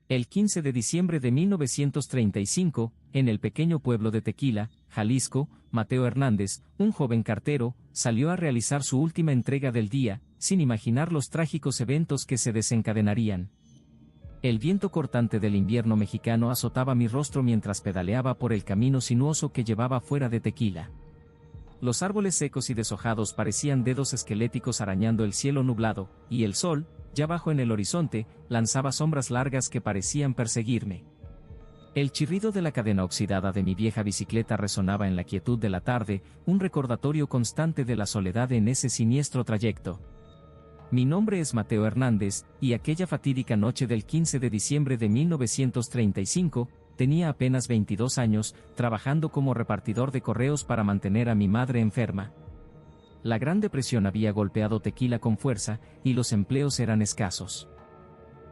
El 15 de diciembre de 1935, en el pequeño pueblo de Tequila, Jalisco, Mateo Hernández, un joven cartero, salió a realizar su última entrega del día, sin imaginar los trágicos eventos que se desencadenarían. El viento cortante del invierno mexicano azotaba mi rostro mientras pedaleaba por el camino sinuoso que llevaba fuera de Tequila. Los árboles secos y deshojados parecían dedos esqueléticos arañando el cielo nublado, y el sol, ya bajo en el horizonte, lanzaba sombras largas que parecían perseguirme. El chirrido de la cadena oxidada de mi vieja bicicleta resonaba en la quietud de la tarde, un recordatorio constante de la soledad en ese siniestro trayecto. Mi nombre es Mateo Hernández, y aquella fatídica noche del 15 de diciembre de 1935, tenía apenas 22 años, trabajando como repartidor de correos para mantener a mi madre enferma. La Gran Depresión había golpeado Tequila con fuerza, y los empleos eran escasos.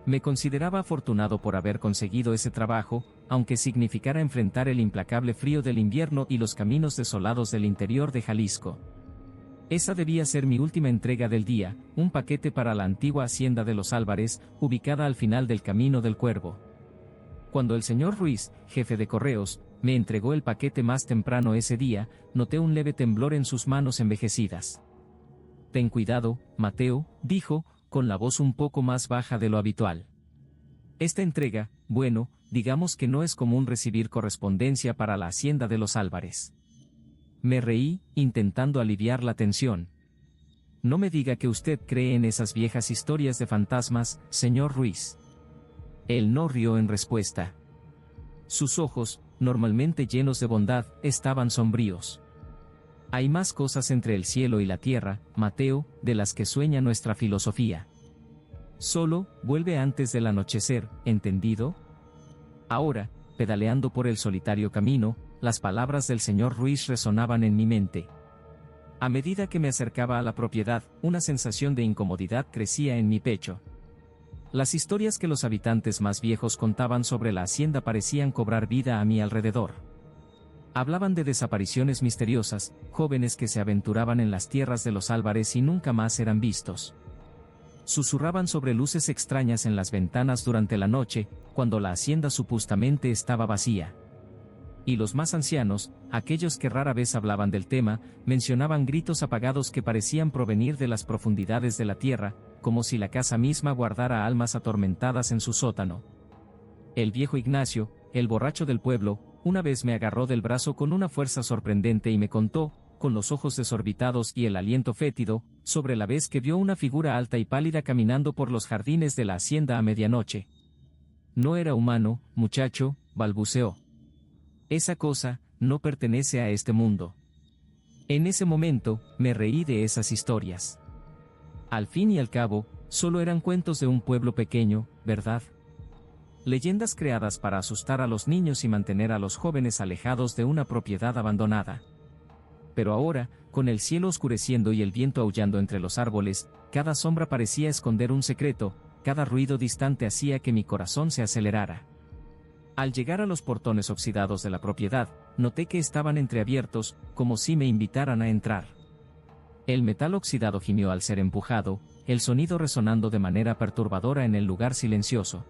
Me consideraba afortunado por haber conseguido ese trabajo, aunque significara enfrentar el implacable frío del invierno y los caminos desolados del interior de Jalisco. Esa debía ser mi última entrega del día, un paquete para la antigua hacienda de los Álvarez, ubicada al final del Camino del Cuervo. Cuando el señor Ruiz, jefe de correos, me entregó el paquete más temprano ese día, noté un leve temblor en sus manos envejecidas. «Ten cuidado, Mateo», dijo, con la voz un poco más baja de lo habitual. «Esta entrega, bueno, digamos que no es común recibir correspondencia para la hacienda de los Álvarez». Me reí, intentando aliviar la tensión. «No me diga que usted cree en esas viejas historias de fantasmas, señor Ruiz». Él no rió en respuesta. Sus ojos, normalmente llenos de bondad, estaban sombríos. «Hay más cosas entre el cielo y la tierra, Mateo, de las que sueña nuestra filosofía. Solo, vuelve antes del anochecer, ¿entendido?». Ahora, pedaleando por el solitario camino, las palabras del señor Ruiz resonaban en mi mente. A medida que me acercaba a la propiedad, una sensación de incomodidad crecía en mi pecho. Las historias que los habitantes más viejos contaban sobre la hacienda parecían cobrar vida a mi alrededor. Hablaban de desapariciones misteriosas, jóvenes que se aventuraban en las tierras de los Álvarez y nunca más eran vistos. Susurraban sobre luces extrañas en las ventanas durante la noche, cuando la hacienda supuestamente estaba vacía. Y los más ancianos, aquellos que rara vez hablaban del tema, mencionaban gritos apagados que parecían provenir de las profundidades de la tierra, como si la casa misma guardara almas atormentadas en su sótano. El viejo Ignacio, el borracho del pueblo, una vez me agarró del brazo con una fuerza sorprendente y me contó, con los ojos desorbitados y el aliento fétido, sobre la vez que vio una figura alta y pálida caminando por los jardines de la hacienda a medianoche. «No era humano, muchacho», balbuceó. «Esa cosa no pertenece a este mundo». En ese momento, me reí de esas historias. Al fin y al cabo, solo eran cuentos de un pueblo pequeño, ¿verdad? Leyendas creadas para asustar a los niños y mantener a los jóvenes alejados de una propiedad abandonada. Pero ahora, con el cielo oscureciendo y el viento aullando entre los árboles, cada sombra parecía esconder un secreto, cada ruido distante hacía que mi corazón se acelerara. Al llegar a los portones oxidados de la propiedad, noté que estaban entreabiertos, como si me invitaran a entrar. El metal oxidado gimió al ser empujado, el sonido resonando de manera perturbadora en el lugar silencioso.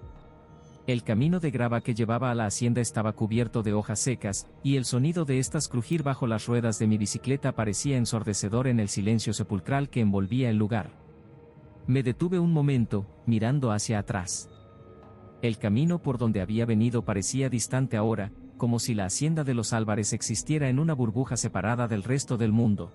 El camino de grava que llevaba a la hacienda estaba cubierto de hojas secas, y el sonido de estas crujir bajo las ruedas de mi bicicleta parecía ensordecedor en el silencio sepulcral que envolvía el lugar. Me detuve un momento, mirando hacia atrás. El camino por donde había venido parecía distante ahora, como si la hacienda de los Álvarez existiera en una burbuja separada del resto del mundo.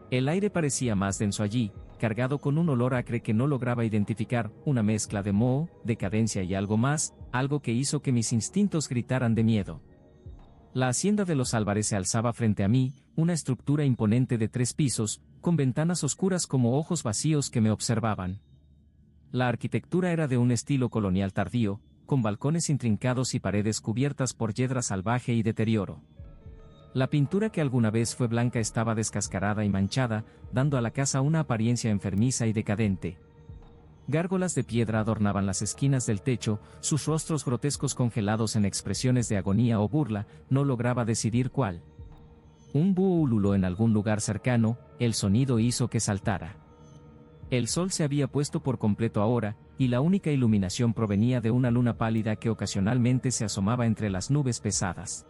El aire parecía más denso allí, cargado con un olor acre que no lograba identificar, una mezcla de moho, decadencia y algo más, algo que hizo que mis instintos gritaran de miedo. La hacienda de los Álvarez se alzaba frente a mí, una estructura imponente de 3 pisos, con ventanas oscuras como ojos vacíos que me observaban. La arquitectura era de un estilo colonial tardío, con balcones intrincados y paredes cubiertas por hiedra salvaje y deterioro. La pintura que alguna vez fue blanca estaba descascarada y manchada, dando a la casa una apariencia enfermiza y decadente. Gárgolas de piedra adornaban las esquinas del techo, sus rostros grotescos congelados en expresiones de agonía o burla, no lograba decidir cuál. Un búho ululó en algún lugar cercano, el sonido hizo que saltara. El sol se había puesto por completo ahora, y la única iluminación provenía de una luna pálida que ocasionalmente se asomaba entre las nubes pesadas.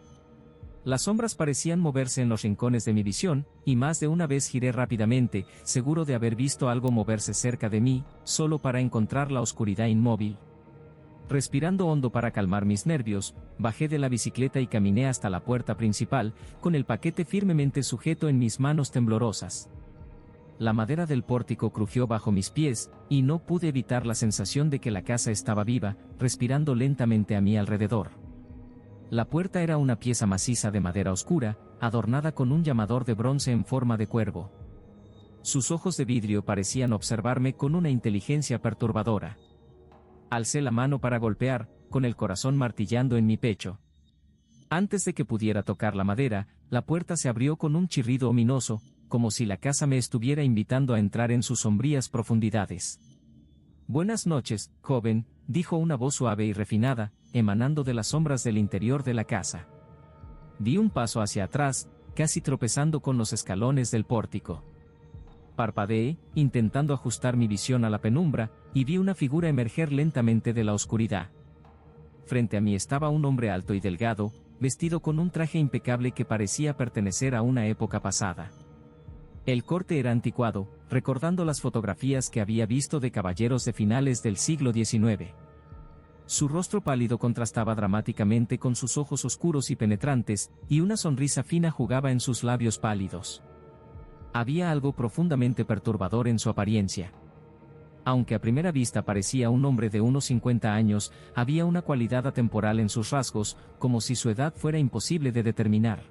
Las sombras parecían moverse en los rincones de mi visión, y más de una vez giré rápidamente, seguro de haber visto algo moverse cerca de mí, solo para encontrar la oscuridad inmóvil. Respirando hondo para calmar mis nervios, bajé de la bicicleta y caminé hasta la puerta principal, con el paquete firmemente sujeto en mis manos temblorosas. La madera del pórtico crujió bajo mis pies, y no pude evitar la sensación de que la casa estaba viva, respirando lentamente a mi alrededor. La puerta era una pieza maciza de madera oscura, adornada con un llamador de bronce en forma de cuervo. Sus ojos de vidrio parecían observarme con una inteligencia perturbadora. Alcé la mano para golpear, con el corazón martillando en mi pecho. Antes de que pudiera tocar la madera, la puerta se abrió con un chirrido ominoso, como si la casa me estuviera invitando a entrar en sus sombrías profundidades. «Buenas noches, joven», dijo una voz suave y refinada, emanando de las sombras del interior de la casa. Di un paso hacia atrás, casi tropezando con los escalones del pórtico. Parpadeé, intentando ajustar mi visión a la penumbra, y vi una figura emerger lentamente de la oscuridad. Frente a mí estaba un hombre alto y delgado, vestido con un traje impecable que parecía pertenecer a una época pasada. El corte era anticuado, recordando las fotografías que había visto de caballeros de finales del siglo XIX. Su rostro pálido contrastaba dramáticamente con sus ojos oscuros y penetrantes, y una sonrisa fina jugaba en sus labios pálidos. Había algo profundamente perturbador en su apariencia. Aunque a primera vista parecía un hombre de unos 50 años, había una cualidad atemporal en sus rasgos, como si su edad fuera imposible de determinar.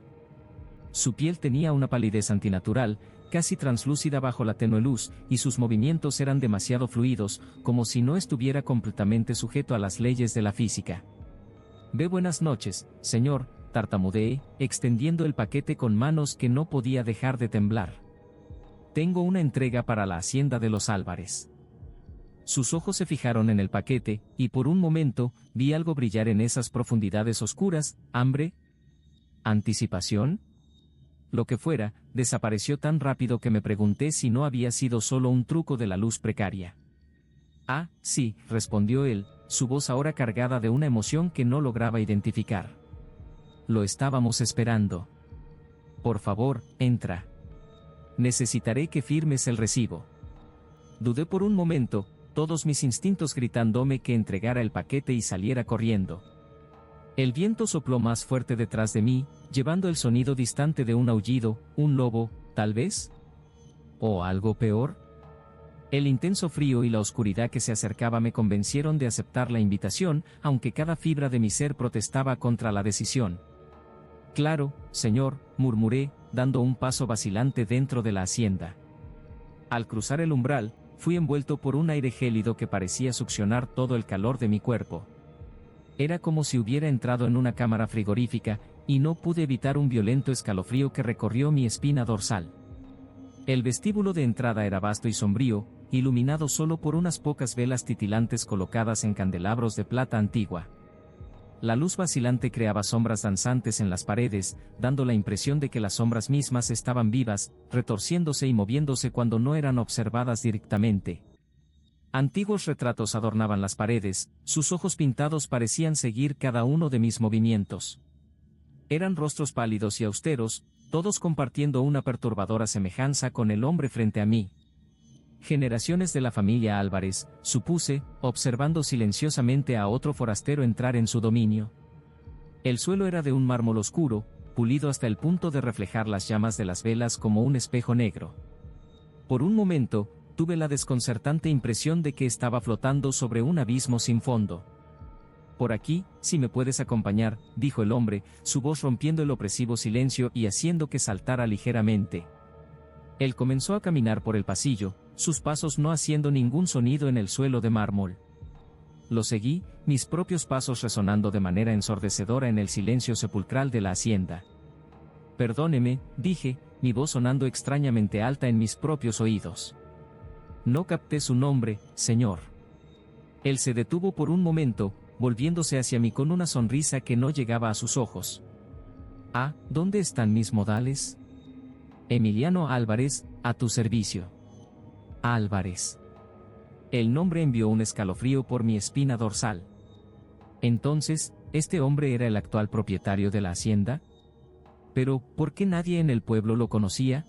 Su piel tenía una palidez antinatural, casi translúcida bajo la tenue luz, y sus movimientos eran demasiado fluidos, como si no estuviera completamente sujeto a las leyes de la física. «Buenas noches, señor», tartamudeé, extendiendo el paquete con manos que no podía dejar de temblar. «Tengo una entrega para la hacienda de los Álvarez». Sus ojos se fijaron en el paquete, y por un momento, vi algo brillar en esas profundidades oscuras. ¿Hambre? ¿Anticipación? Lo que fuera, desapareció tan rápido que me pregunté si no había sido solo un truco de la luz precaria. «Ah, sí», respondió él, su voz ahora cargada de una emoción que no lograba identificar. «Lo estábamos esperando. Por favor, entra. Necesitaré que firmes el recibo». Dudé por un momento, todos mis instintos gritándome que entregara el paquete y saliera corriendo. El viento sopló más fuerte detrás de mí, llevando el sonido distante de un aullido, un lobo, tal vez. ¿O algo peor? El intenso frío y la oscuridad que se acercaba me convencieron de aceptar la invitación, aunque cada fibra de mi ser protestaba contra la decisión. «Claro, señor», murmuré, dando un paso vacilante dentro de la hacienda. Al cruzar el umbral, fui envuelto por un aire gélido que parecía succionar todo el calor de mi cuerpo. Era como si hubiera entrado en una cámara frigorífica, y no pude evitar un violento escalofrío que recorrió mi espina dorsal. El vestíbulo de entrada era vasto y sombrío, iluminado solo por unas pocas velas titilantes colocadas en candelabros de plata antigua. La luz vacilante creaba sombras danzantes en las paredes, dando la impresión de que las sombras mismas estaban vivas, retorciéndose y moviéndose cuando no eran observadas directamente. Antiguos retratos adornaban las paredes, sus ojos pintados parecían seguir cada uno de mis movimientos. Eran rostros pálidos y austeros, todos compartiendo una perturbadora semejanza con el hombre frente a mí. Generaciones de la familia Álvarez, supuse, observando silenciosamente a otro forastero entrar en su dominio. El suelo era de un mármol oscuro, pulido hasta el punto de reflejar las llamas de las velas como un espejo negro. Por un momento, tuve la desconcertante impresión de que estaba flotando sobre un abismo sin fondo. «Por aquí, si me puedes acompañar», dijo el hombre, su voz rompiendo el opresivo silencio y haciendo que saltara ligeramente. Él comenzó a caminar por el pasillo, sus pasos no haciendo ningún sonido en el suelo de mármol. Lo seguí, mis propios pasos resonando de manera ensordecedora en el silencio sepulcral de la hacienda. «Perdóneme», dije, mi voz sonando extrañamente alta en mis propios oídos. «No capté su nombre, señor». Él se detuvo por un momento, volviéndose hacia mí con una sonrisa que no llegaba a sus ojos. «Ah, ¿dónde están mis modales?» «Emiliano Álvarez, a tu servicio». «Álvarez». El nombre envió un escalofrío por mi espina dorsal. Entonces, ¿este hombre era el actual propietario de la hacienda? Pero, ¿por qué nadie en el pueblo lo conocía?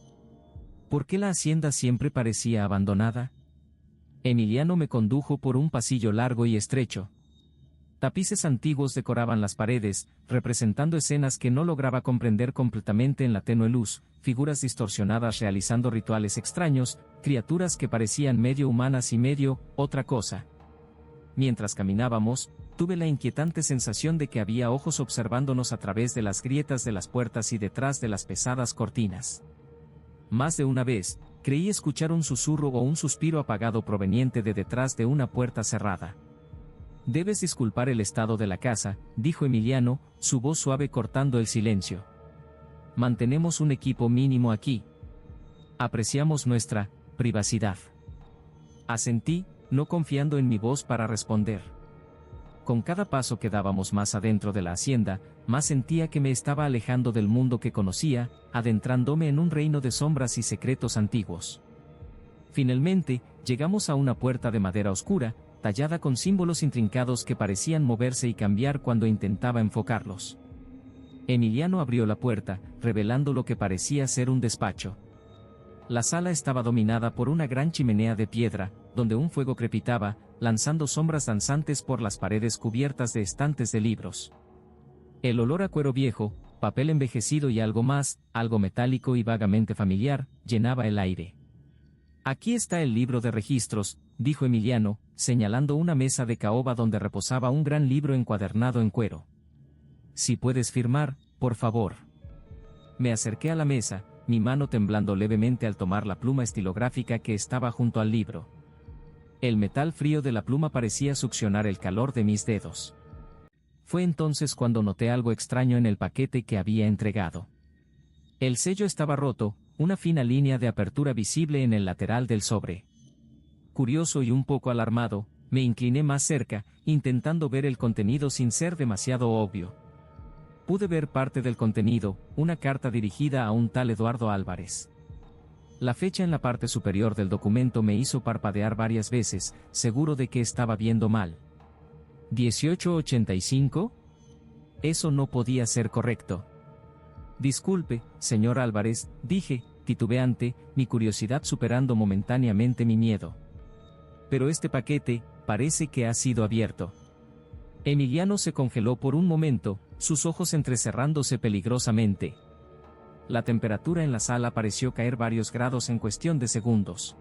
¿Por qué la hacienda siempre parecía abandonada? Emiliano me condujo por un pasillo largo y estrecho. Tapices antiguos decoraban las paredes, representando escenas que no lograba comprender completamente en la tenue luz, figuras distorsionadas realizando rituales extraños, criaturas que parecían medio humanas y medio otra cosa. Mientras caminábamos, tuve la inquietante sensación de que había ojos observándonos a través de las grietas de las puertas y detrás de las pesadas cortinas. Más de una vez, creí escuchar un susurro o un suspiro apagado proveniente de detrás de una puerta cerrada. Debes disculpar el estado de la casa, dijo Emiliano, su voz suave cortando el silencio. Mantenemos un equipo mínimo aquí. Apreciamos nuestra privacidad. Asentí, no confiando en mi voz para responder. Con cada paso que dábamos más adentro de la hacienda, más sentía que me estaba alejando del mundo que conocía, adentrándome en un reino de sombras y secretos antiguos. Finalmente, llegamos a una puerta de madera oscura, tallada con símbolos intrincados que parecían moverse y cambiar cuando intentaba enfocarlos. Emiliano abrió la puerta, revelando lo que parecía ser un despacho. La sala estaba dominada por una gran chimenea de piedra, donde un fuego crepitaba, lanzando sombras danzantes por las paredes cubiertas de estantes de libros. El olor a cuero viejo, papel envejecido y algo más, algo metálico y vagamente familiar, llenaba el aire. Aquí está el libro de registros, dijo Emiliano, señalando una mesa de caoba donde reposaba un gran libro encuadernado en cuero. Si puedes firmar, por favor. Me acerqué a la mesa, mi mano temblando levemente al tomar la pluma estilográfica que estaba junto al libro. El metal frío de la pluma parecía succionar el calor de mis dedos. Fue entonces cuando noté algo extraño en el paquete que había entregado. El sello estaba roto, una fina línea de apertura visible en el lateral del sobre. Curioso y un poco alarmado, me incliné más cerca, intentando ver el contenido sin ser demasiado obvio. Pude ver parte del contenido, una carta dirigida a un tal Eduardo Álvarez. La fecha en la parte superior del documento me hizo parpadear varias veces, seguro de que estaba viendo mal. ¿1885? Eso no podía ser correcto. Disculpe, señor Álvarez, dije, titubeante, mi curiosidad superando momentáneamente mi miedo. Pero este paquete, parece que ha sido abierto. Emiliano se congeló por un momento, sus ojos entrecerrándose peligrosamente. La temperatura en la sala pareció caer varios grados en cuestión de segundos.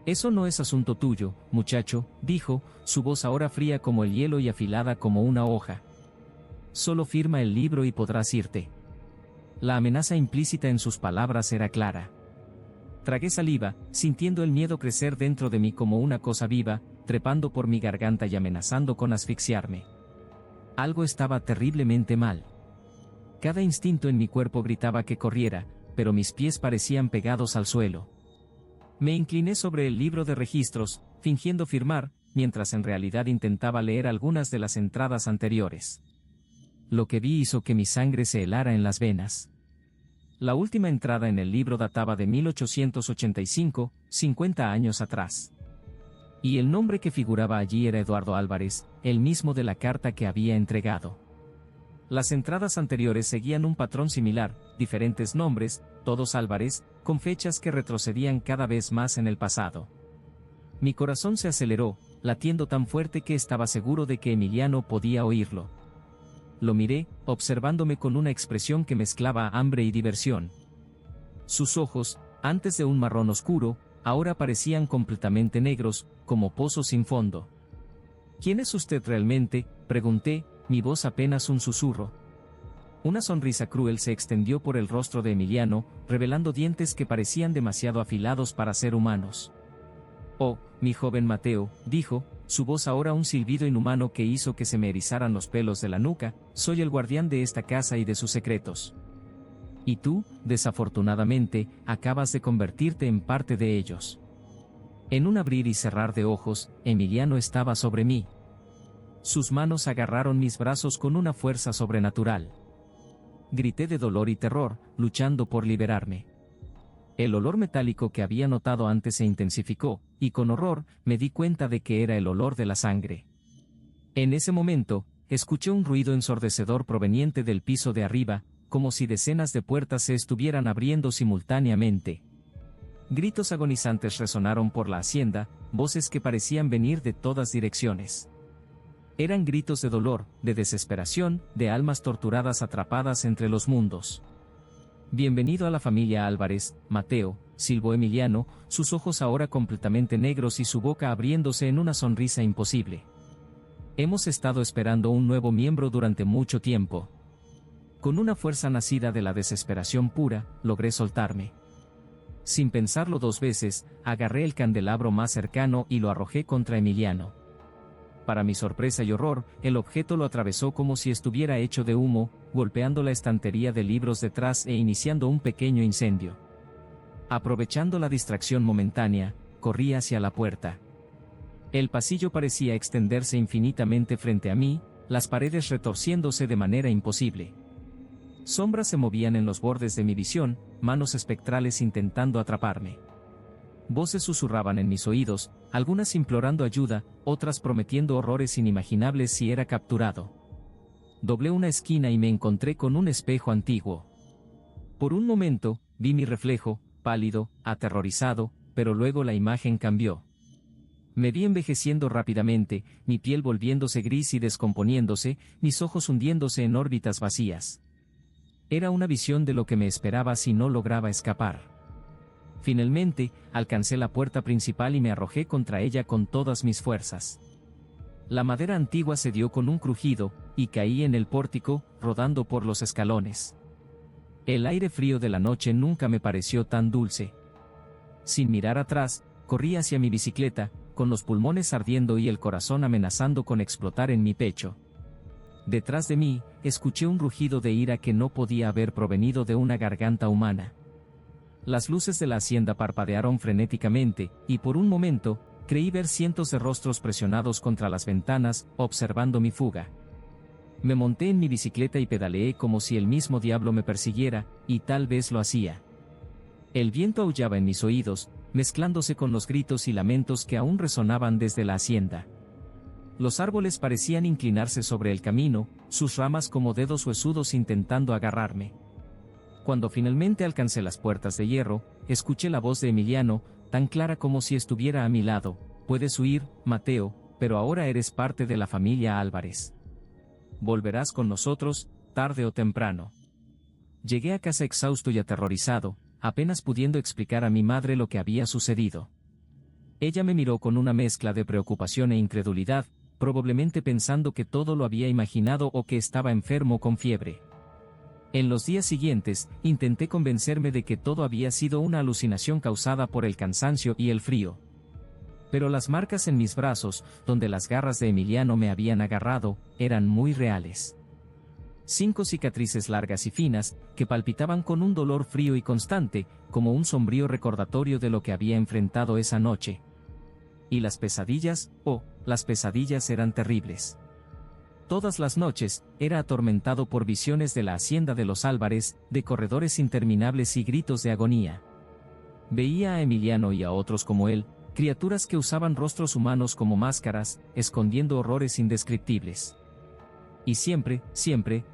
Eso no es asunto tuyo, muchacho, dijo, su voz ahora fría como el hielo y afilada como una hoja. Solo firma el libro y podrás irte. La amenaza implícita en sus palabras era clara. Tragué saliva, sintiendo el miedo crecer dentro de mí como una cosa viva, trepando por mi garganta y amenazando con asfixiarme. Algo estaba terriblemente mal. Cada instinto en mi cuerpo gritaba que corriera, pero mis pies parecían pegados al suelo. Me incliné sobre el libro de registros, fingiendo firmar, mientras en realidad intentaba leer algunas de las entradas anteriores. Lo que vi hizo que mi sangre se helara en las venas. La última entrada en el libro databa de 1885, 50 años atrás. Y el nombre que figuraba allí era Eduardo Álvarez, el mismo de la carta que había entregado. Las entradas anteriores seguían un patrón similar, diferentes nombres, todos Álvarez, con fechas que retrocedían cada vez más en el pasado. Mi corazón se aceleró, latiendo tan fuerte que estaba seguro de que Emiliano podía oírlo. Lo miré, observándome con una expresión que mezclaba hambre y diversión. Sus ojos, antes de un marrón oscuro, ahora parecían completamente negros, como pozos sin fondo. ¿Quién es usted realmente?, pregunté, mi voz apenas un susurro. Una sonrisa cruel se extendió por el rostro de Emiliano, revelando dientes que parecían demasiado afilados para ser humanos. Oh, mi joven Mateo, dijo, su voz ahora un silbido inhumano que hizo que se me erizaran los pelos de la nuca, soy el guardián de esta casa y de sus secretos. Y tú, desafortunadamente, acabas de convertirte en parte de ellos. En un abrir y cerrar de ojos, Emiliano estaba sobre mí. Sus manos agarraron mis brazos con una fuerza sobrenatural. Grité de dolor y terror, luchando por liberarme. El olor metálico que había notado antes se intensificó, y con horror, me di cuenta de que era el olor de la sangre. En ese momento, escuché un ruido ensordecedor proveniente del piso de arriba, como si decenas de puertas se estuvieran abriendo simultáneamente. Gritos agonizantes resonaron por la hacienda, voces que parecían venir de todas direcciones. Eran gritos de dolor, de desesperación, de almas torturadas atrapadas entre los mundos. Bienvenido a la familia Álvarez, Mateo, silbó Emiliano, sus ojos ahora completamente negros y su boca abriéndose en una sonrisa imposible. Hemos estado esperando un nuevo miembro durante mucho tiempo. Con una fuerza nacida de la desesperación pura, logré soltarme. Sin pensarlo dos veces, agarré el candelabro más cercano y lo arrojé contra Emiliano. Para mi sorpresa y horror, el objeto lo atravesó como si estuviera hecho de humo, golpeando la estantería de libros detrás e iniciando un pequeño incendio. Aprovechando la distracción momentánea, corrí hacia la puerta. El pasillo parecía extenderse infinitamente frente a mí, las paredes retorciéndose de manera imposible. Sombras se movían en los bordes de mi visión, manos espectrales intentando atraparme. Voces susurraban en mis oídos, algunas implorando ayuda, otras prometiendo horrores inimaginables si era capturado. Doblé una esquina y me encontré con un espejo antiguo. Por un momento, vi mi reflejo, pálido, aterrorizado, pero luego la imagen cambió. Me vi envejeciendo rápidamente, mi piel volviéndose gris y descomponiéndose, mis ojos hundiéndose en órbitas vacías. Era una visión de lo que me esperaba si no lograba escapar. Finalmente, alcancé la puerta principal y me arrojé contra ella con todas mis fuerzas. La madera antigua se dio con un crujido, y caí en el pórtico, rodando por los escalones. El aire frío de la noche nunca me pareció tan dulce. Sin mirar atrás, corrí hacia mi bicicleta, con los pulmones ardiendo y el corazón amenazando con explotar en mi pecho. Detrás de mí, escuché un rugido de ira que no podía haber provenido de una garganta humana. Las luces de la hacienda parpadearon frenéticamente, y por un momento, creí ver cientos de rostros presionados contra las ventanas, observando mi fuga. Me monté en mi bicicleta y pedaleé como si el mismo diablo me persiguiera, y tal vez lo hacía. El viento aullaba en mis oídos, mezclándose con los gritos y lamentos que aún resonaban desde la hacienda. Los árboles parecían inclinarse sobre el camino, sus ramas como dedos huesudos intentando agarrarme. Cuando finalmente alcancé las puertas de hierro, escuché la voz de Emiliano, tan clara como si estuviera a mi lado: puedes huir, Mateo, pero ahora eres parte de la familia Álvarez. Volverás con nosotros, tarde o temprano. Llegué a casa exhausto y aterrorizado, apenas pudiendo explicar a mi madre lo que había sucedido. Ella me miró con una mezcla de preocupación e incredulidad, probablemente pensando que todo lo había imaginado o que estaba enfermo con fiebre. En los días siguientes, intenté convencerme de que todo había sido una alucinación causada por el cansancio y el frío. Pero las marcas en mis brazos, donde las garras de Emiliano me habían agarrado, eran muy reales. 5 cicatrices largas y finas, que palpitaban con un dolor frío y constante, como un sombrío recordatorio de lo que había enfrentado esa noche. Y las pesadillas, las pesadillas eran terribles. Todas las noches, era atormentado por visiones de la hacienda de los Álvarez, de corredores interminables y gritos de agonía. Veía a Emiliano y a otros como él, criaturas que usaban rostros humanos como máscaras, escondiendo horrores indescriptibles. Y siempre,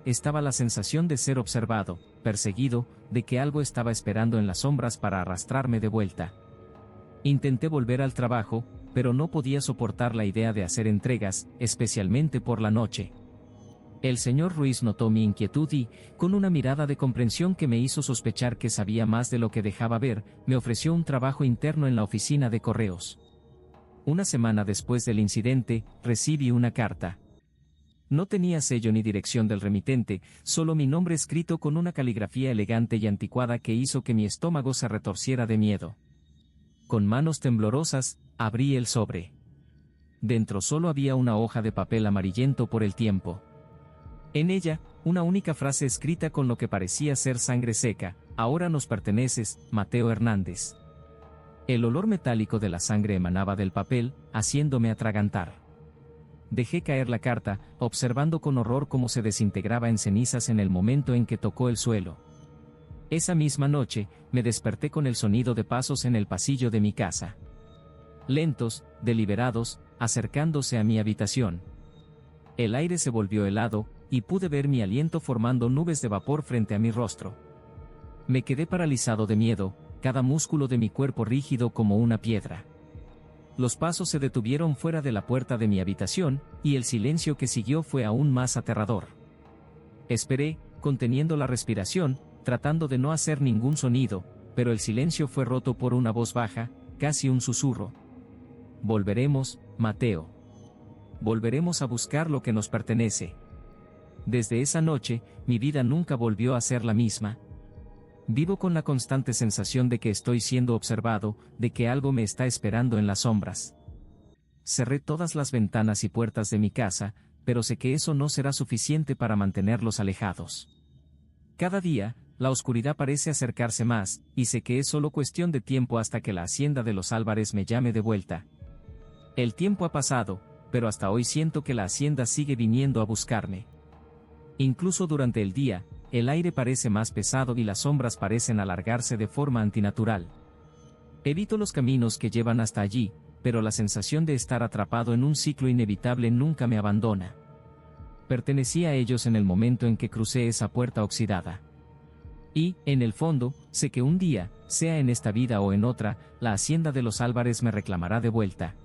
estaba la sensación de ser observado, perseguido, de que algo estaba esperando en las sombras para arrastrarme de vuelta. Intenté volver al trabajo, pero no podía soportar la idea de hacer entregas, especialmente por la noche. El señor Ruiz notó mi inquietud y, con una mirada de comprensión que me hizo sospechar que sabía más de lo que dejaba ver, me ofreció un trabajo interno en la oficina de correos. Una semana después del incidente, recibí una carta. No tenía sello ni dirección del remitente, solo mi nombre escrito con una caligrafía elegante y anticuada que hizo que mi estómago se retorciera de miedo. Con manos temblorosas, abrí el sobre. Dentro solo había una hoja de papel amarillento por el tiempo. En ella, una única frase escrita con lo que parecía ser sangre seca: ahora nos perteneces, Mateo Hernández. El olor metálico de la sangre emanaba del papel, haciéndome atragantar. Dejé caer la carta, observando con horror cómo se desintegraba en cenizas en el momento en que tocó el suelo. Esa misma noche, me desperté con el sonido de pasos en el pasillo de mi casa. Lentos, deliberados, acercándose a mi habitación. El aire se volvió helado, y pude ver mi aliento formando nubes de vapor frente a mi rostro. Me quedé paralizado de miedo, cada músculo de mi cuerpo rígido como una piedra. Los pasos se detuvieron fuera de la puerta de mi habitación, y el silencio que siguió fue aún más aterrador. Esperé, conteniendo la respiración, tratando de no hacer ningún sonido, pero el silencio fue roto por una voz baja, casi un susurro. Volveremos, Mateo. Volveremos a buscar lo que nos pertenece. Desde esa noche, mi vida nunca volvió a ser la misma. Vivo con la constante sensación de que estoy siendo observado, de que algo me está esperando en las sombras. Cerré todas las ventanas y puertas de mi casa, pero sé que eso no será suficiente para mantenerlos alejados. Cada día, la oscuridad parece acercarse más, y sé que es solo cuestión de tiempo hasta que la hacienda de los Álvarez me llame de vuelta. El tiempo ha pasado, pero hasta hoy siento que la hacienda sigue viniendo a buscarme. Incluso durante el día, el aire parece más pesado y las sombras parecen alargarse de forma antinatural. Evito los caminos que llevan hasta allí, pero la sensación de estar atrapado en un ciclo inevitable nunca me abandona. Pertenecí a ellos en el momento en que crucé esa puerta oxidada. Y, en el fondo, sé que un día, sea en esta vida o en otra, la hacienda de los Álvarez me reclamará de vuelta.